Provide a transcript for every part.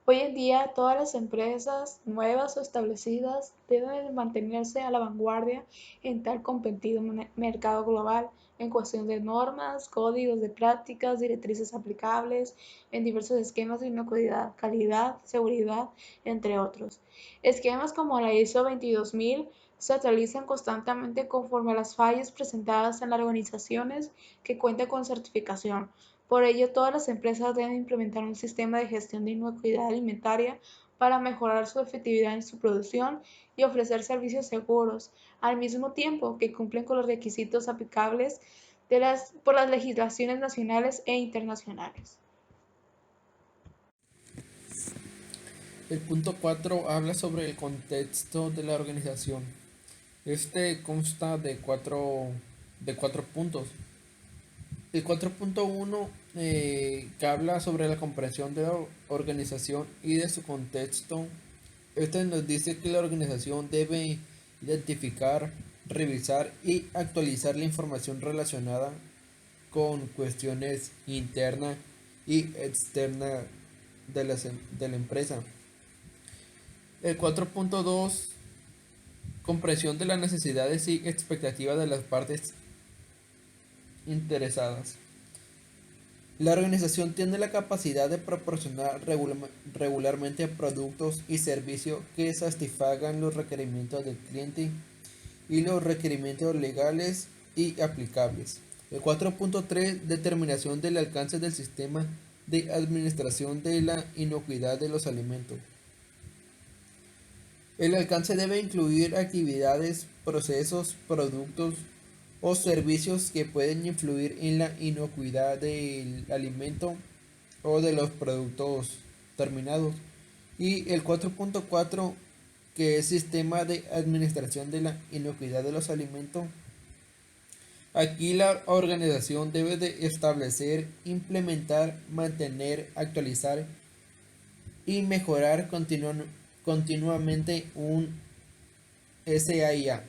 Hoy en día, todas las empresas nuevas o establecidas deben de mantenerse a la vanguardia en tal competido mercado global en cuestión de normas, códigos de prácticas, directrices aplicables en diversos esquemas de inocuidad, calidad, seguridad, entre otros. Esquemas como la ISO 22000 se actualizan constantemente conforme a las fallas presentadas en las organizaciones que cuentan con certificación. Por ello, todas las empresas deben implementar un sistema de gestión de inocuidad alimentaria para mejorar su efectividad en su producción y ofrecer servicios seguros, al mismo tiempo que cumplen con los requisitos aplicables por las legislaciones nacionales e internacionales. El punto 4 habla sobre el contexto de la organización. Este consta de cuatro puntos. El 4.1 que habla sobre la comprensión de la organización y de su contexto. Este nos dice que la organización debe identificar, revisar y actualizar la información relacionada con cuestiones internas y externas de la empresa. El 4.2, comprensión de las necesidades y expectativas de las partes interesadas. La organización tiene la capacidad de proporcionar regularmente productos y servicios que satisfagan los requerimientos del cliente y los requerimientos legales y aplicables. El 4.3, determinación del alcance del sistema de administración de la inocuidad de los alimentos. El alcance debe incluir actividades, procesos, productos o servicios que pueden influir en la inocuidad del alimento o de los productos terminados. Y el 4.4, que es sistema de administración de la inocuidad de los alimentos. Aquí la organización debe de establecer, implementar, mantener, actualizar y mejorar continuamente un SAIA.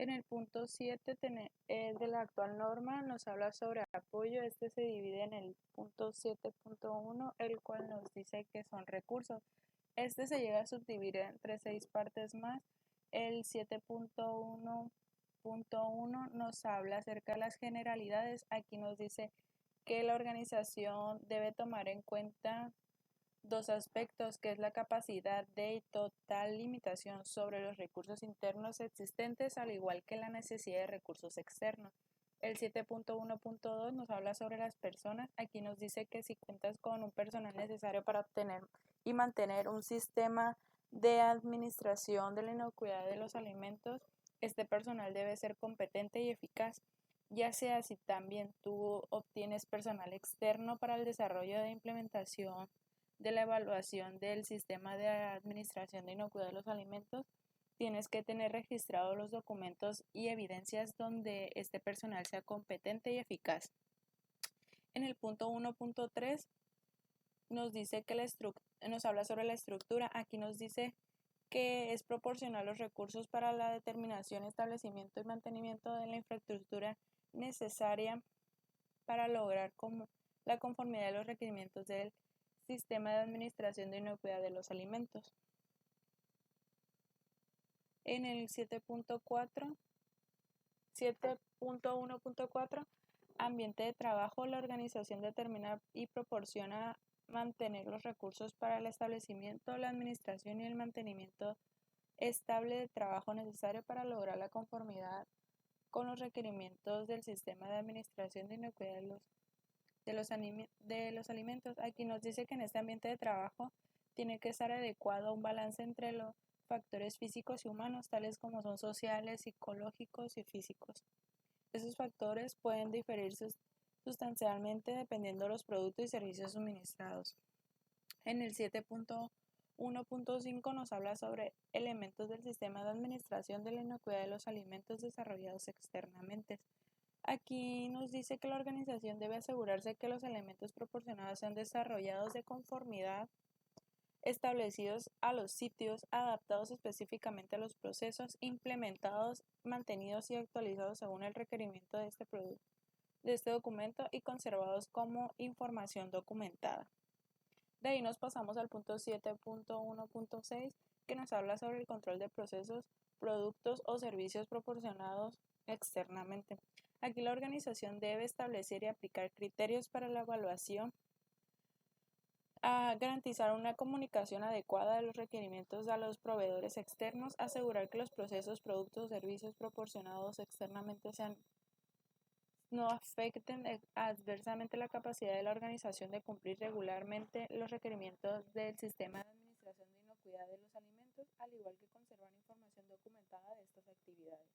En el punto 7 de la actual norma nos habla sobre apoyo. Este se divide en el punto 7.1, el cual nos dice que son recursos. Este se llega a subdividir entre 6 partes más. El 7.1.1 nos habla acerca de las generalidades. Aquí nos dice que la organización debe tomar en cuenta dos aspectos, que es la capacidad de y total limitación sobre los recursos internos existentes, al igual que la necesidad de recursos externos. El 7.1.2 nos habla sobre las personas. Aquí nos dice que si cuentas con un personal necesario para obtener y mantener un sistema de administración de la inocuidad de los alimentos, este personal debe ser competente y eficaz, ya sea si también tú obtienes personal externo para el desarrollo de implementación de la evaluación del sistema de administración de inocuidad de los alimentos. Tienes que tener registrados los documentos y evidencias donde este personal sea competente y eficaz. En el punto 1.3 nos dice que nos habla sobre la estructura. Aquí nos dice que es proporcionar los recursos para la determinación, establecimiento y mantenimiento de la infraestructura necesaria para lograr la conformidad de los requerimientos del sistema de administración de inocuidad de los alimentos. En el 7.1.4, ambiente de trabajo, la organización determina y proporciona mantener los recursos para el establecimiento, la administración y el mantenimiento estable de trabajo necesario para lograr la conformidad con los requerimientos del sistema de administración de inocuidad de los alimentos. Aquí nos dice que en este ambiente de trabajo tiene que estar adecuado un balance entre los factores físicos y humanos, tales como son sociales, psicológicos y físicos. Esos factores pueden diferir sustancialmente dependiendo de los productos y servicios suministrados. En el 7.1.5 nos habla sobre elementos del sistema de administración de la inocuidad de los alimentos desarrollados externamente. Aquí nos dice que la organización debe asegurarse que los elementos proporcionados sean desarrollados de conformidad, establecidos a los sitios, adaptados específicamente a los procesos, implementados, mantenidos y actualizados según el requerimiento de este documento y conservados como información documentada. De ahí nos pasamos al punto 7.1.6, que nos habla sobre el control de procesos, productos o servicios proporcionados externamente. Aquí la organización debe establecer y aplicar criterios para la evaluación, a garantizar una comunicación adecuada de los requerimientos a los proveedores externos, asegurar que los procesos, productos o servicios proporcionados externamente no afecten adversamente la capacidad de la organización de cumplir regularmente los requerimientos del sistema de administración de inocuidad de los alimentos, al igual que conservar información documentada de estas actividades.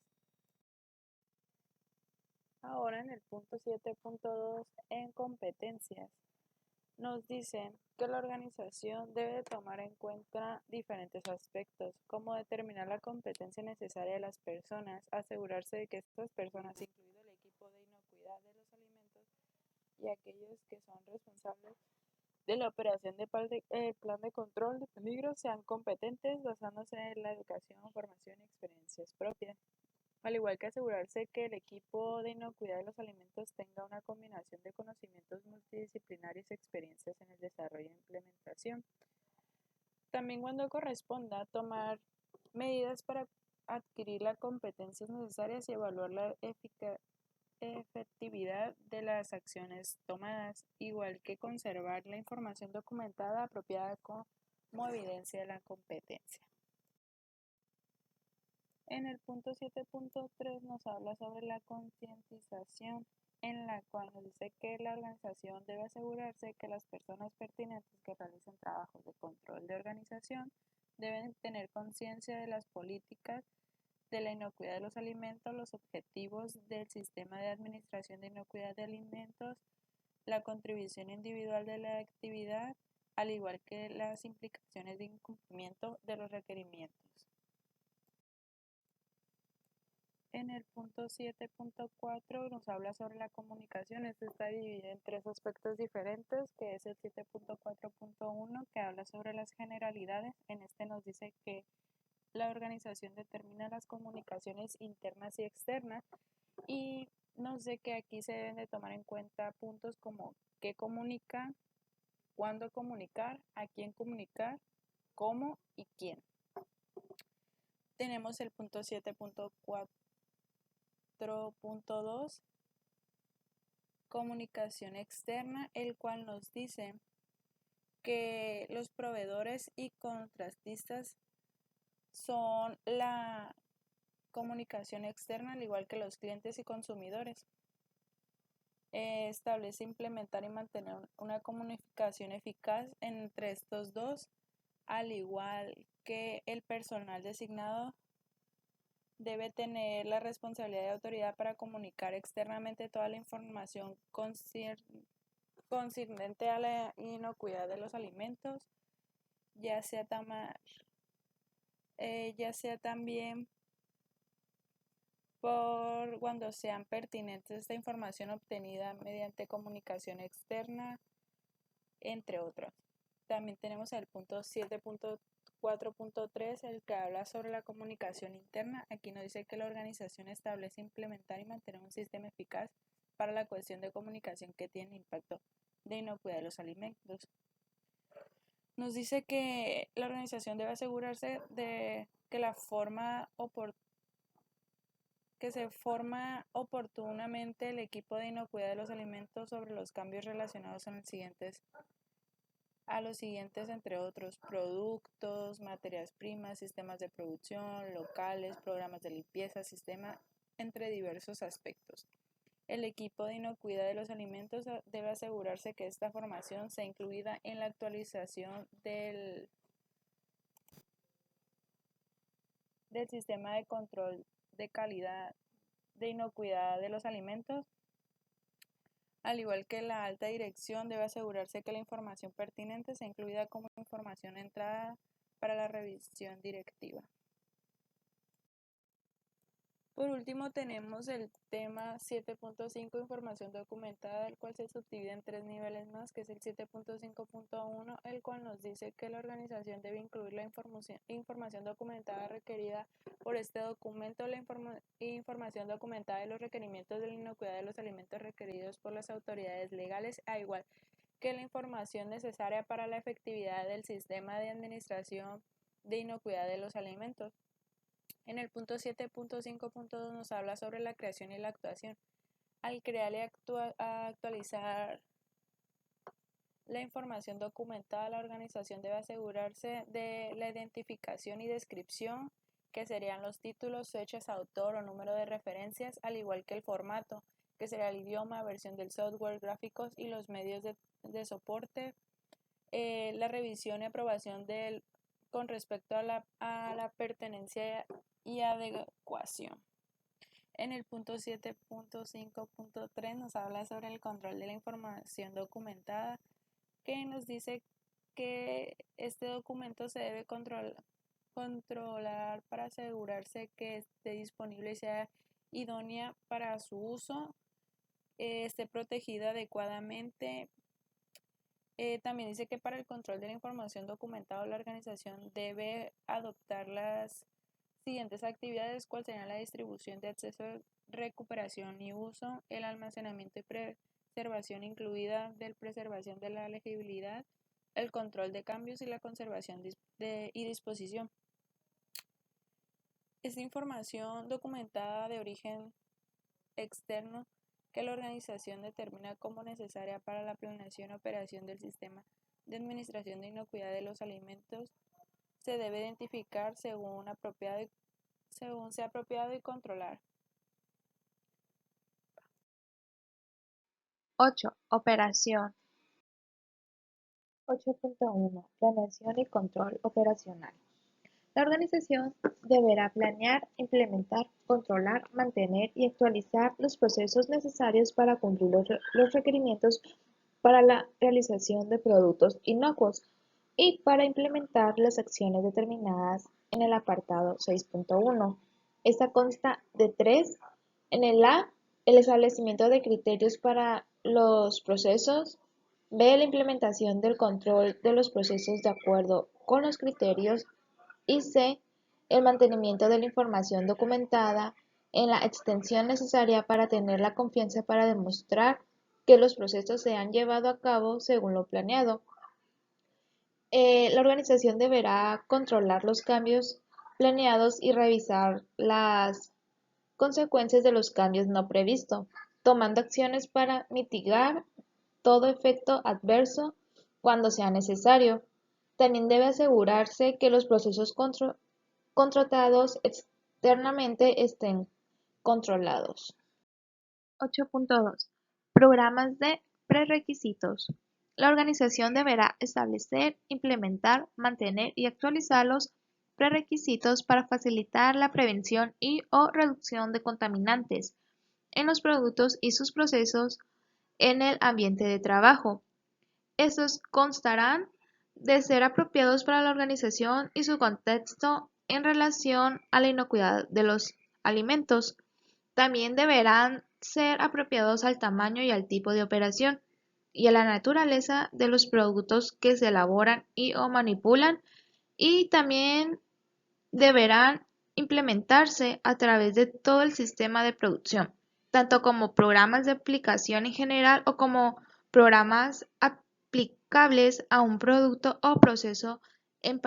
Ahora en el punto 7.2, en competencias, nos dice que la organización debe tomar en cuenta diferentes aspectos, como determinar la competencia necesaria de las personas, asegurarse de que estas personas, incluido el equipo de inocuidad de los alimentos y aquellos que son responsables de la operación del plan de control de peligros, sean competentes basándose en la educación, formación y experiencias propias. Al igual que asegurarse que el equipo de inocuidad de los alimentos tenga una combinación de conocimientos multidisciplinarios y experiencias en el desarrollo e implementación. También cuando corresponda tomar medidas para adquirir las competencias necesarias y evaluar la efectividad de las acciones tomadas, igual que conservar la información documentada apropiada como evidencia de la competencia. En el punto 7.3 nos habla sobre la concientización, en la cual nos dice que la organización debe asegurarse que las personas pertinentes que realicen trabajos de control de organización deben tener conciencia de las políticas de la inocuidad de los alimentos, los objetivos del sistema de administración de inocuidad de alimentos, la contribución individual de la actividad, al igual que las implicaciones de incumplimiento de los requerimientos. En el punto 7.4 nos habla sobre la comunicación. Este está dividido en tres aspectos diferentes, que es el 7.4.1, que habla sobre las generalidades. En este nos dice que la organización determina las comunicaciones internas y externas y nos dice que aquí se deben de tomar en cuenta puntos como qué comunicar, cuándo comunicar, a quién comunicar, cómo y quién. Tenemos el punto 7.4.2, comunicación externa, el cual nos dice que los proveedores y contratistas son la comunicación externa, al igual que los clientes y consumidores. Establece implementar y mantener una comunicación eficaz entre estos dos, al igual que el personal designado debe tener la responsabilidad de autoridad para comunicar externamente toda la información concernente a la inocuidad de los alimentos, ya sea también por cuando sean pertinentes esta información obtenida mediante comunicación externa, entre otras. También tenemos el punto 7.4.3, el que habla sobre la comunicación interna. Aquí nos dice que la organización establece, implementar y mantener un sistema eficaz para la cuestión de comunicación que tiene impacto de inocuidad de los alimentos. Nos dice que la organización debe asegurarse de que se forma oportunamente el equipo de inocuidad de los alimentos sobre los cambios relacionados a los siguientes, entre otros, productos, materias primas, sistemas de producción, locales, programas de limpieza, sistema, entre diversos aspectos. El equipo de inocuidad de los alimentos debe asegurarse que esta formación sea incluida en la actualización del sistema de control de calidad de inocuidad de los alimentos, al igual que la alta dirección debe asegurarse que la información pertinente sea incluida como información de entrada para la revisión directiva. Por último tenemos el tema 7.5, información documentada, el cual se subdivide en 3 niveles más, que es el 7.5.1, el cual nos dice que la organización debe incluir la información documentada requerida por este documento, la información documentada de los requerimientos de la inocuidad de los alimentos requeridos por las autoridades legales, a igual que la información necesaria para la efectividad del sistema de administración de inocuidad de los alimentos. En el punto 7.5.2 nos habla sobre la creación y la actuación. Al crear y actualizar la información documentada, la organización debe asegurarse de la identificación y descripción, que serían los títulos, fechas, autor o número de referencias, al igual que el formato, que sería el idioma, versión del software, gráficos y los medios de soporte, la revisión y aprobación con respecto a la pertenencia y adecuación. En el punto 7.5.3 nos habla sobre el control de la información documentada, que nos dice que este documento se debe controlar para asegurarse que esté disponible y sea idónea para su uso, esté protegida adecuadamente. También dice que para el control de la información documentada, la organización debe adoptar las siguientes actividades, cuál serían la distribución de acceso, recuperación y uso, el almacenamiento y preservación incluida del preservación de la legibilidad, el control de cambios y la conservación y disposición. Esta información documentada de origen externo que la organización determina como necesaria para la planeación y operación del sistema de administración de inocuidad de los alimentos se debe identificar según sea apropiado y controlar. 8. Operación. 8.1. Planeación y control operacional. La organización deberá planear, implementar, controlar, mantener y actualizar los procesos necesarios para cumplir los requerimientos para la realización de productos inocuos y para implementar las acciones determinadas en el apartado 6.1. Esta consta de 3. En el A, el establecimiento de criterios para los procesos. B, la implementación del control de los procesos de acuerdo con los criterios. Y C, el mantenimiento de la información documentada en la extensión necesaria para tener la confianza para demostrar que los procesos se han llevado a cabo según lo planeado. La organización deberá controlar los cambios planeados y revisar las consecuencias de los cambios no previstos, tomando acciones para mitigar todo efecto adverso cuando sea necesario. También debe asegurarse que los procesos contratados externamente estén controlados. 8.2. Programas de prerequisitos. La organización deberá establecer, implementar, mantener y actualizar los prerequisitos para facilitar la prevención y/o reducción de contaminantes en los productos y sus procesos en el ambiente de trabajo. Estos constarán de ser apropiados para la organización y su contexto en relación a la inocuidad de los alimentos. También deberán ser apropiados al tamaño y al tipo de operación y a la naturaleza de los productos que se elaboran y/o manipulan, y también deberán implementarse a través de todo el sistema de producción, tanto como programas de aplicación en general o como programas aplicables a un producto o proceso en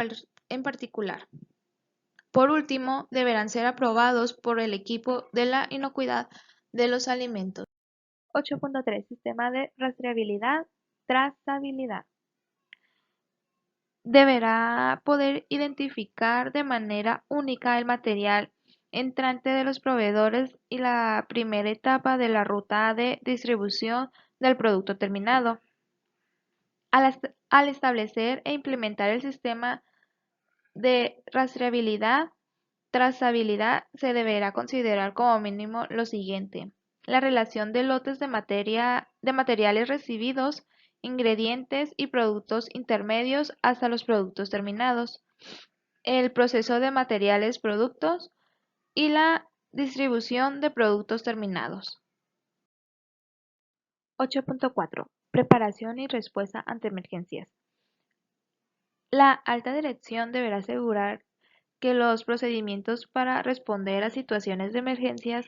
particular. Por último, deberán ser aprobados por el equipo de la inocuidad de los alimentos. 8.3. Sistema de rastreabilidad, trazabilidad. Deberá poder identificar de manera única el material entrante de los proveedores y la primera etapa de la ruta de distribución del producto terminado. Al establecer e implementar el sistema de rastreabilidad, trazabilidad, se deberá considerar como mínimo lo siguiente: la relación de lotes de materiales recibidos, ingredientes y productos intermedios hasta los productos terminados, el proceso de materiales productos y la distribución de productos terminados. 8.4. Preparación y respuesta ante emergencias. La alta dirección deberá asegurar que los procedimientos para responder a situaciones de emergencias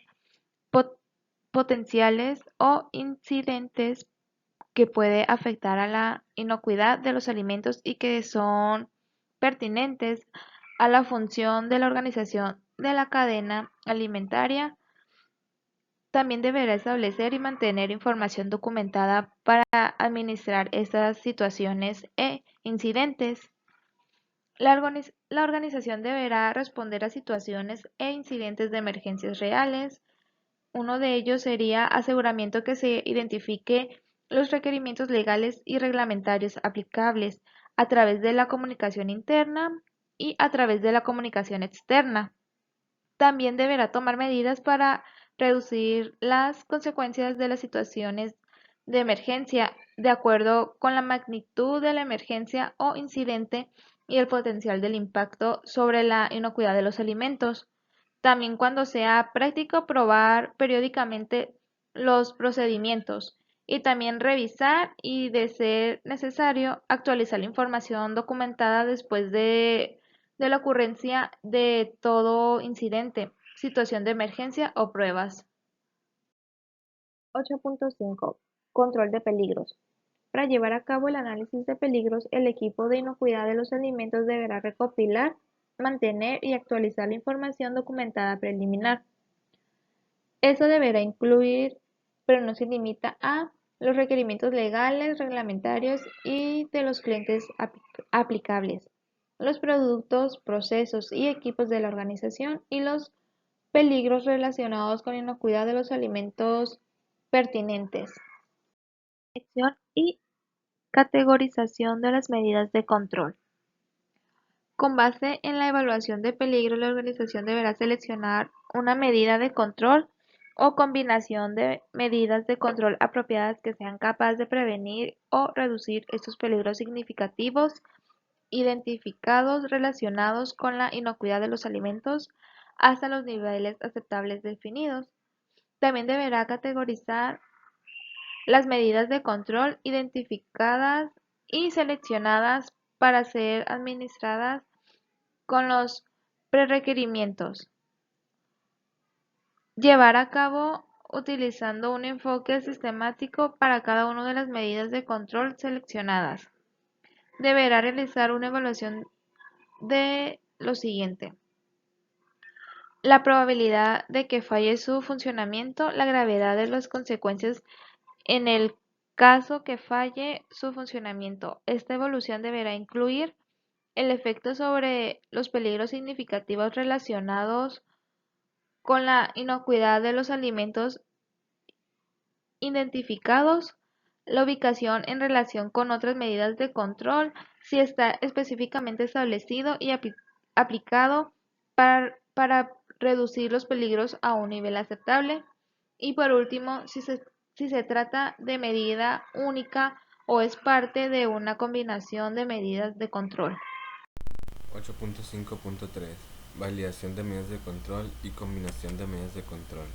potenciales o incidentes que puede afectar a la inocuidad de los alimentos y que son pertinentes a la función de la organización de la cadena alimentaria. También deberá establecer y mantener información documentada para administrar estas situaciones e incidentes. La organización deberá responder a situaciones e incidentes de emergencias reales. Uno de ellos sería aseguramiento que se identifique los requerimientos legales y reglamentarios aplicables a través de la comunicación interna y a través de la comunicación externa. También deberá tomar medidas para reducir las consecuencias de las situaciones de emergencia de acuerdo con la magnitud de la emergencia o incidente y el potencial del impacto sobre la inocuidad de los alimentos. También, cuando sea práctico, probar periódicamente los procedimientos y también revisar y, de ser necesario, actualizar la información documentada después de la ocurrencia de todo incidente, situación de emergencia o pruebas. 8.5. Control de peligros. Para llevar a cabo el análisis de peligros, el equipo de inocuidad de los alimentos deberá recopilar, mantener y actualizar la información documentada preliminar. Eso deberá incluir, pero no se limita a, los requerimientos legales, reglamentarios y de los clientes aplicables, los productos, procesos y equipos de la organización y los peligros relacionados con la inocuidad de los alimentos pertinentes. Selección y categorización de las medidas de control. Con base en la evaluación de peligro, la organización deberá seleccionar una medida de control o combinación de medidas de control apropiadas que sean capaces de prevenir o reducir estos peligros significativos identificados relacionados con la inocuidad de los alimentos hasta los niveles aceptables definidos. También deberá categorizar las medidas de control identificadas y seleccionadas para ser administradas con los Prerequerimientos. Llevar a cabo utilizando un enfoque sistemático para cada una de las medidas de control seleccionadas. Deberá realizar una evaluación de lo siguiente: la probabilidad de que falle su funcionamiento, la gravedad de las consecuencias en el caso que falle su funcionamiento. Esta evaluación deberá incluir el efecto sobre los peligros significativos relacionados con la inocuidad de los alimentos identificados, la ubicación en relación con otras medidas de control, si está específicamente establecido y aplicado para reducir los peligros a un nivel aceptable, y por último, si se trata de medida única o es parte de una combinación de medidas de control. 8.5.3 Validación de medidas de control y combinación de medidas de control.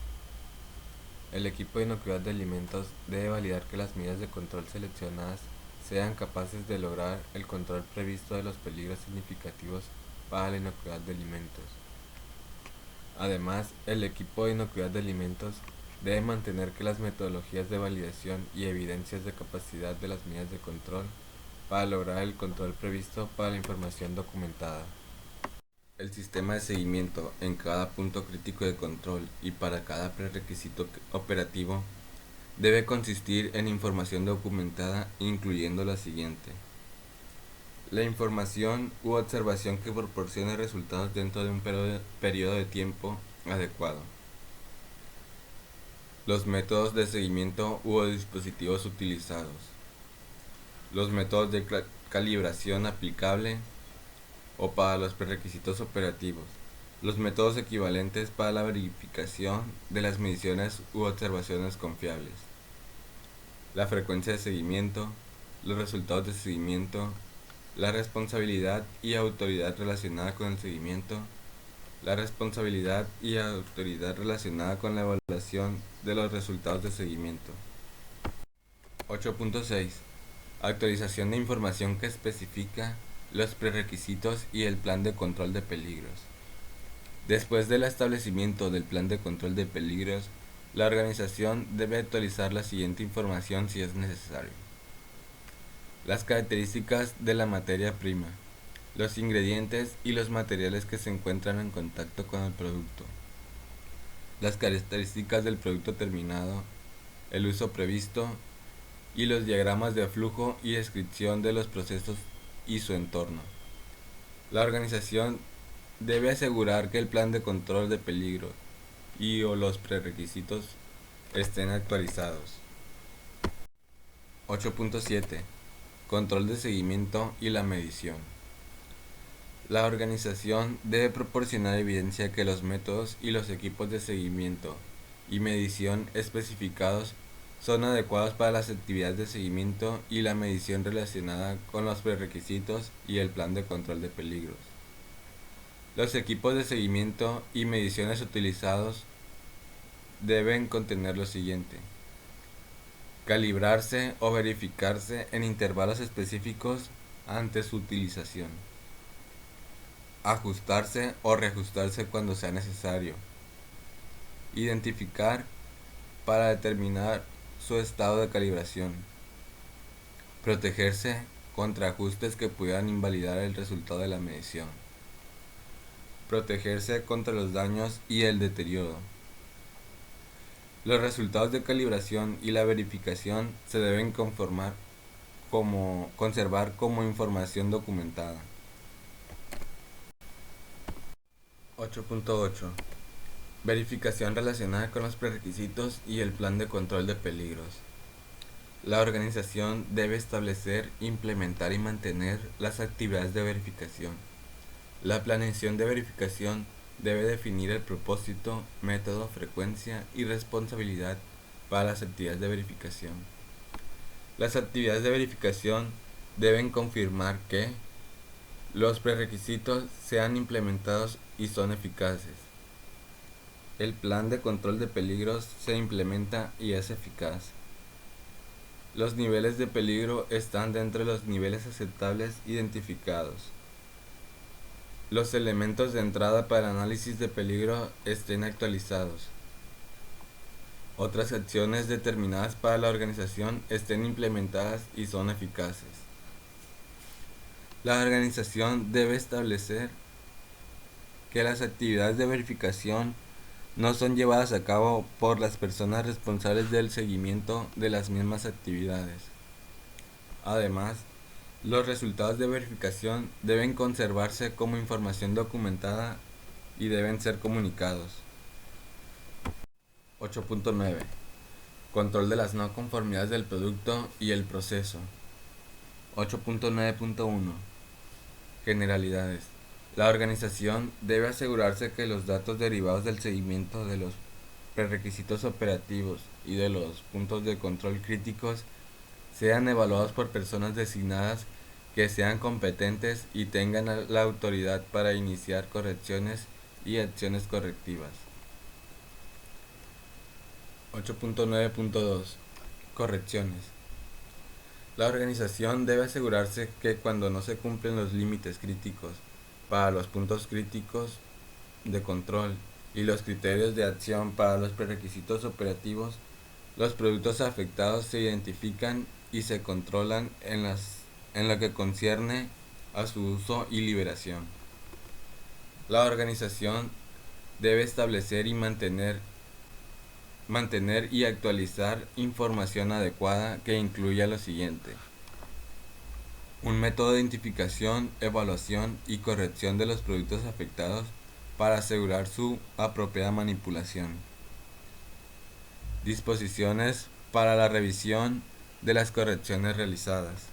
El equipo de inocuidad de alimentos debe validar que las medidas de control seleccionadas sean capaces de lograr el control previsto de los peligros significativos para la inocuidad de alimentos. Además, el equipo de inocuidad de alimentos debe mantener que las metodologías de validación y evidencias de capacidad de las medidas de control para lograr el control previsto para la información documentada. El sistema de seguimiento en cada punto crítico de control y para cada prerequisito operativo debe consistir en información documentada, incluyendo la siguiente: la información u observación que proporcione resultados dentro de un periodo de tiempo adecuado, los métodos de seguimiento u dispositivos utilizados, los métodos de calibración aplicable o para los prerequisitos operativos, los métodos equivalentes para la verificación de las mediciones u observaciones confiables, la frecuencia de seguimiento, los resultados de seguimiento, la responsabilidad y autoridad relacionada con el seguimiento, la responsabilidad y autoridad relacionada con la evaluación de los resultados de seguimiento. 8.6 Actualización de información que especifica los prerequisitos y el plan de control de peligros. Después del establecimiento del plan de control de peligros, la organización debe actualizar la siguiente información si es necesario: las características de la materia prima, los ingredientes y los materiales que se encuentran en contacto con el producto, las características del producto terminado, el uso previsto y los diagramas de flujo y descripción de los procesos y su entorno. La organización debe asegurar que el plan de control de peligro y o los prerequisitos estén actualizados. 8.7 Control de seguimiento y la medición. La organización debe proporcionar evidencia que los métodos y los equipos de seguimiento y medición especificados son adecuados para las actividades de seguimiento y la medición relacionada con los prerequisitos y el plan de control de peligros. Los equipos de seguimiento y mediciones utilizados deben contener lo siguiente: calibrarse o verificarse en intervalos específicos antes de su utilización, ajustarse o reajustarse cuando sea necesario, identificar para determinar su estado de calibración, protegerse contra ajustes que pudieran invalidar el resultado de la medición, protegerse contra los daños y el deterioro. Los resultados de calibración y la verificación se deben conservar como información documentada. 8.8 Verificación relacionada con los prerequisitos y el plan de control de peligros. La organización debe establecer, implementar y mantener las actividades de verificación. La planeación de verificación debe definir el propósito, método, frecuencia y responsabilidad para las actividades de verificación. Las actividades de verificación deben confirmar que los prerequisitos sean implementados y son eficaces. El plan de control de peligros se implementa y es eficaz. Los niveles de peligro están dentro de los niveles aceptables identificados. los elementos de entrada para análisis de peligro estén actualizados. Otras acciones determinadas para la organización estén implementadas y son eficaces. La organización debe establecer que las actividades de verificación no son llevadas a cabo por las personas responsables del seguimiento de las mismas actividades. Además, los resultados de verificación deben conservarse como información documentada y deben ser comunicados. 8.9. Control de las no conformidades del producto y el proceso. 8.9.1. Generalidades. La organización debe asegurarse que los datos derivados del seguimiento de los prerequisitos operativos y de los puntos de control críticos sean evaluados por personas designadas que sean competentes y tengan la autoridad para iniciar correcciones y acciones correctivas. 8.9.2. Correcciones. La organización debe asegurarse que cuando no se cumplen los límites críticos para los puntos críticos de control y los criterios de acción para los prerequisitos operativos, los productos afectados se identifican y se controlan en lo que concierne a su uso y liberación. La organización debe establecer y mantener y actualizar información adecuada que incluya lo siguiente: un método de identificación, evaluación y corrección de los productos afectados para asegurar su apropiada manipulación. Disposiciones para la revisión de las correcciones realizadas.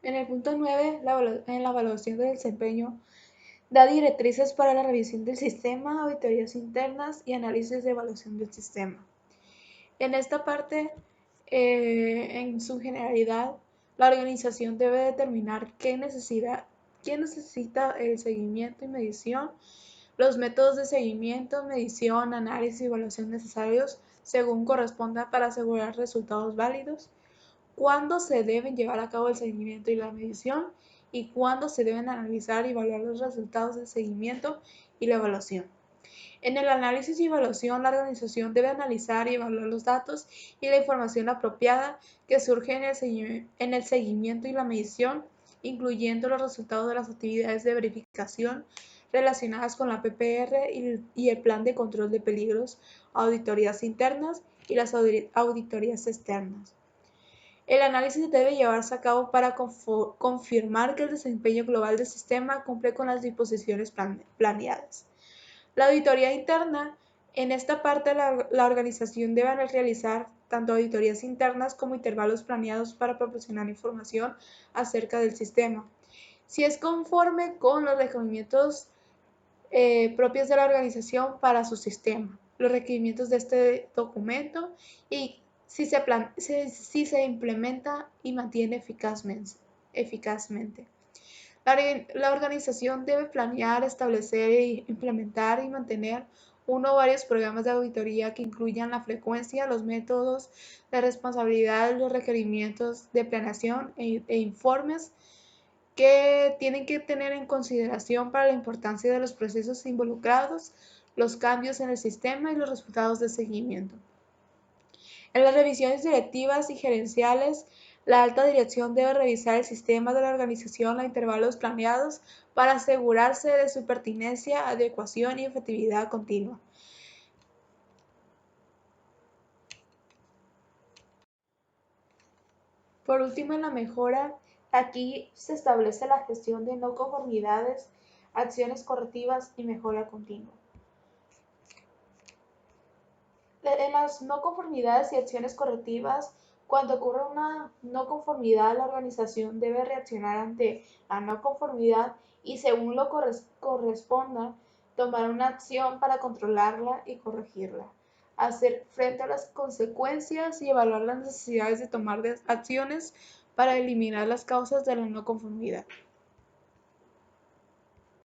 En el punto 9, en la evaluación del desempeño, da directrices para la revisión del sistema, auditorías internas y análisis de evaluación del sistema. En esta parte, en su generalidad, la organización debe determinar qué necesita el seguimiento y medición, los métodos de seguimiento, medición, análisis y evaluación necesarios según corresponda para asegurar resultados válidos, cuándo se deben llevar a cabo el seguimiento y la medición y cuándo se deben analizar y evaluar los resultados del seguimiento y la evaluación. En el análisis y evaluación, la organización debe analizar y evaluar los datos y la información apropiada que surge en el seguimiento y la medición, incluyendo los resultados de las actividades de verificación relacionadas con la PPR y el plan de control de peligros, auditorías internas y las auditorías externas. El análisis debe llevarse a cabo para confirmar que el desempeño global del sistema cumple con las disposiciones planeadas. La auditoría interna. En esta parte, la organización debe realizar tanto auditorías internas como intervalos planeados para proporcionar información acerca del sistema. Si es conforme con los requerimientos propios de la organización para su sistema, los requerimientos de este documento y si se implementa y mantiene eficazmente. La organización debe planear, establecer, implementar y mantener uno o varios programas de auditoría que incluyan la frecuencia, los métodos, la responsabilidad, los requerimientos de planeación e informes que tienen que tener en consideración para la importancia de los procesos involucrados, los cambios en el sistema y los resultados de seguimiento. En las revisiones directivas y gerenciales, la alta dirección debe revisar el sistema de la organización a intervalos planeados para asegurarse de su pertinencia, adecuación y efectividad continua. Por último, en la mejora, aquí se establece la gestión de no conformidades, acciones correctivas y mejora continua. En las no conformidades y acciones correctivas, cuando ocurre una no conformidad, la organización debe reaccionar ante la no conformidad y, según lo corresponda, tomar una acción para controlarla y corregirla, hacer frente a las consecuencias y evaluar las necesidades de tomar acciones para eliminar las causas de la no conformidad.